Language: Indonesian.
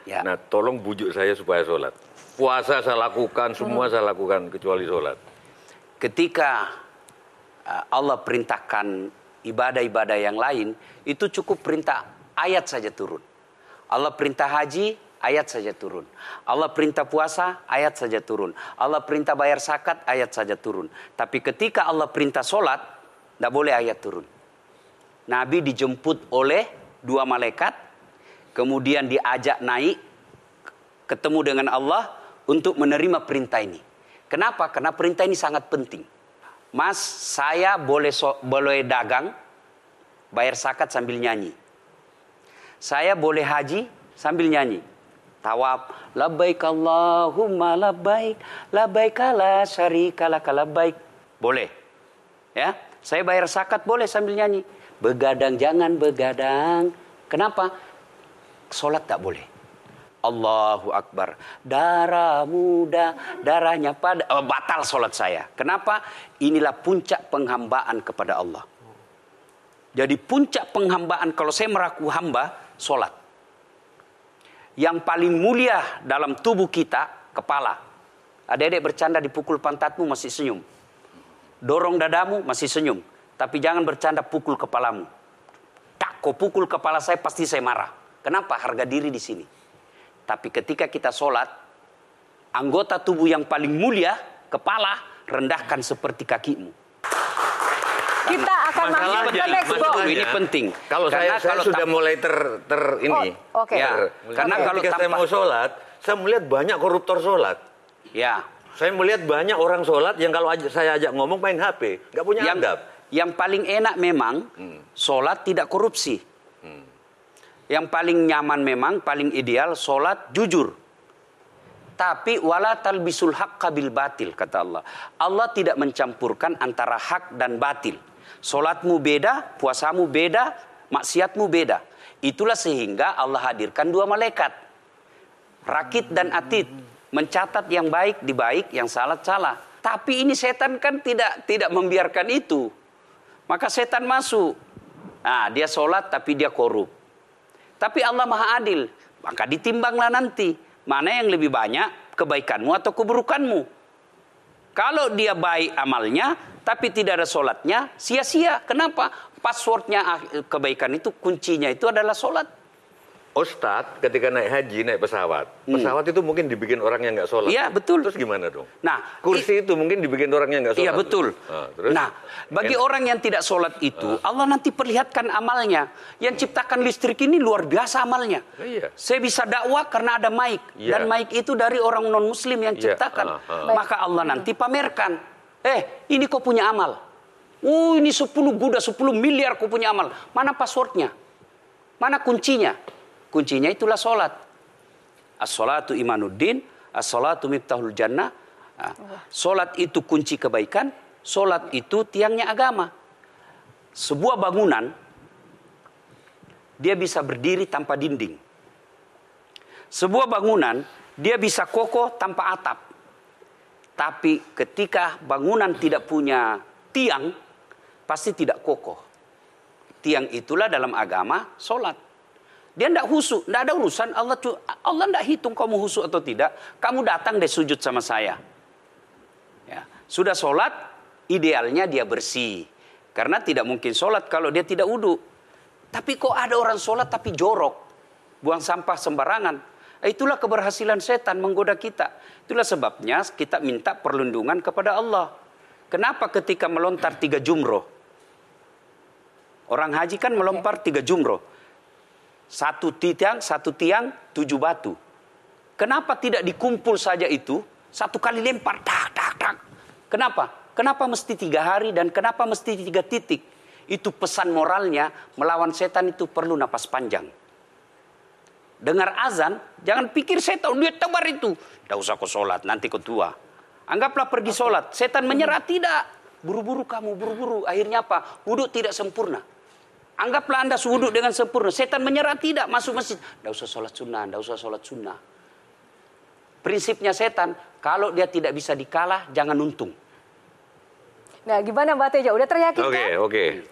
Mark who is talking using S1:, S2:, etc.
S1: Ya.
S2: Nah, tolong bujuk saya supaya sholat. Puasa saya lakukan, semua saya lakukan kecuali sholat.
S1: Ketika Allah perintahkan ibadah-ibadah yang lain, itu cukup perintah ayat saja turun. Allah perintah haji, ayat saja turun. Allah perintah puasa, ayat saja turun. Allah perintah bayar zakat, ayat saja turun. Tapi ketika Allah perintah sholat, tidak boleh ayat turun. Nabi dijemput oleh 2 malaikat, kemudian diajak naik, ketemu dengan Allah untuk menerima perintah ini. Kenapa? Karena perintah ini sangat penting. Mas, saya boleh dagang, bayar zakat sambil nyanyi. Saya boleh haji sambil nyanyi. Tawaf, labbaik Allahumma labbaik, labbaik la syarika laka labbaik. Boleh. Ya, saya bayar zakat boleh sambil nyanyi. Begadang jangan begadang. Kenapa? Sholat tak boleh. Allahu Akbar. Darah muda, darahnya pada batal sholat saya. Kenapa? Inilah puncak penghambaan kepada Allah. Jadi puncak penghambaan kalau saya meraku hamba, sholat. Yang paling mulia dalam tubuh kita, kepala. Adik-adik bercanda dipukul pantatmu masih senyum. Dorong dadamu masih senyum. Tapi jangan bercanda pukul kepalamu. Tak, kau pukul kepala saya pasti saya marah. Kenapa? Harga diri di sini. Tapi ketika kita sholat, anggota tubuh yang paling mulia, kepala, rendahkan seperti kakimu.
S3: Kita akan masuk ke next block.
S1: Ini penting.
S2: Kalau saya sudah mulai ini.
S3: Oke.
S2: Ya,
S1: karena kalau
S2: ketika saya mau sholat, saya melihat banyak koruptor sholat.
S1: Ya.
S2: Saya melihat banyak orang sholat yang kalau saya ajak ngomong main HP, nggak punya adab.
S1: Yang paling enak memang sholat tidak korupsi. Yang paling nyaman memang, paling ideal sholat jujur. Tapi wala talbisul haqqa bil batil, kata Allah. Allah tidak mencampurkan antara hak dan batil. Sholatmu beda, puasamu beda, maksiatmu beda. Itulah sehingga Allah hadirkan 2 malaikat. Rakit dan atid. Mencatat yang baik di baik, yang salah salah. Tapi ini setan kan tidak membiarkan itu. Maka setan masuk. Nah, dia sholat tapi dia korup. Tapi Allah Maha Adil. Maka ditimbanglah nanti. Mana yang lebih banyak, kebaikanmu atau keburukanmu. Kalau dia baik amalnya, tapi tidak ada sholatnya, sia-sia. Kenapa? Passwordnya kebaikan itu, kuncinya itu adalah sholat.
S2: Ustadz ketika naik haji, naik pesawat. Pesawat itu mungkin dibikin orang yang nggak sholat.
S1: Iya, betul.
S2: Terus gimana dong?
S1: Nah,
S2: kursi itu mungkin dibikin orang yang nggak sholat.
S1: Iya, betul.
S2: Terus?
S1: Nah, bagi orang yang tidak sholat itu, Allah nanti perlihatkan amalnya. Yang ciptakan listrik ini luar biasa amalnya.
S2: Iya.
S1: Saya bisa dakwah karena ada mic.
S2: Iya.
S1: Dan mic itu dari orang non-muslim yang ciptakan. Maka Allah nanti pamerkan. Ini kau punya amal. Ini 10 Buddha, 10 miliar kau punya amal. Mana passwordnya? Mana kuncinya? Kuncinya itulah sholat. As-sholatu imanuddin, as-sholatu miftahul jannah. Sholat itu kunci kebaikan, sholat itu tiangnya agama. Sebuah bangunan, dia bisa berdiri tanpa dinding. Sebuah bangunan, dia bisa kokoh tanpa atap. Tapi ketika bangunan tidak punya tiang, pasti tidak kokoh. Tiang itulah dalam agama, sholat. Dia tidak husuk, tidak ada urusan. Allah tidak hitung kamu husuk atau tidak. Kamu datang deh sujud sama saya. Ya. Sudah sholat, idealnya dia bersih. Karena tidak mungkin sholat kalau dia tidak wudhu. Tapi kok ada orang sholat tapi jorok. Buang sampah sembarangan. Itulah keberhasilan setan menggoda kita. Itulah sebabnya kita minta perlindungan kepada Allah. Kenapa ketika melontar 3 jumroh? Orang haji kan melempar 3 jumroh. Satu tiang, 7 batu. Kenapa tidak dikumpul saja itu? 1 kali lempar, tak. Kenapa? Kenapa mesti 3 hari dan kenapa mesti 3 titik? Itu pesan moralnya, melawan setan itu perlu napas panjang. Dengar azan, jangan pikir setan, dia tebar itu. Tidak usah kau sholat, nanti kau tua. Anggaplah pergi sholat, setan menyerah, tidak. Buru-buru kamu, buru-buru. Akhirnya apa? Wudhu tidak sempurna. Anggaplah Anda wudhu dengan sempurna. Setan menyerah, tidak. Masuk masjid. Tidak usah sholat sunnah. Tidak usah sholat sunnah. Prinsipnya setan, kalau dia tidak bisa dikalah, jangan untung.
S3: Nah, gimana Mbak Teja? Udah teryakinkan?
S2: Oke.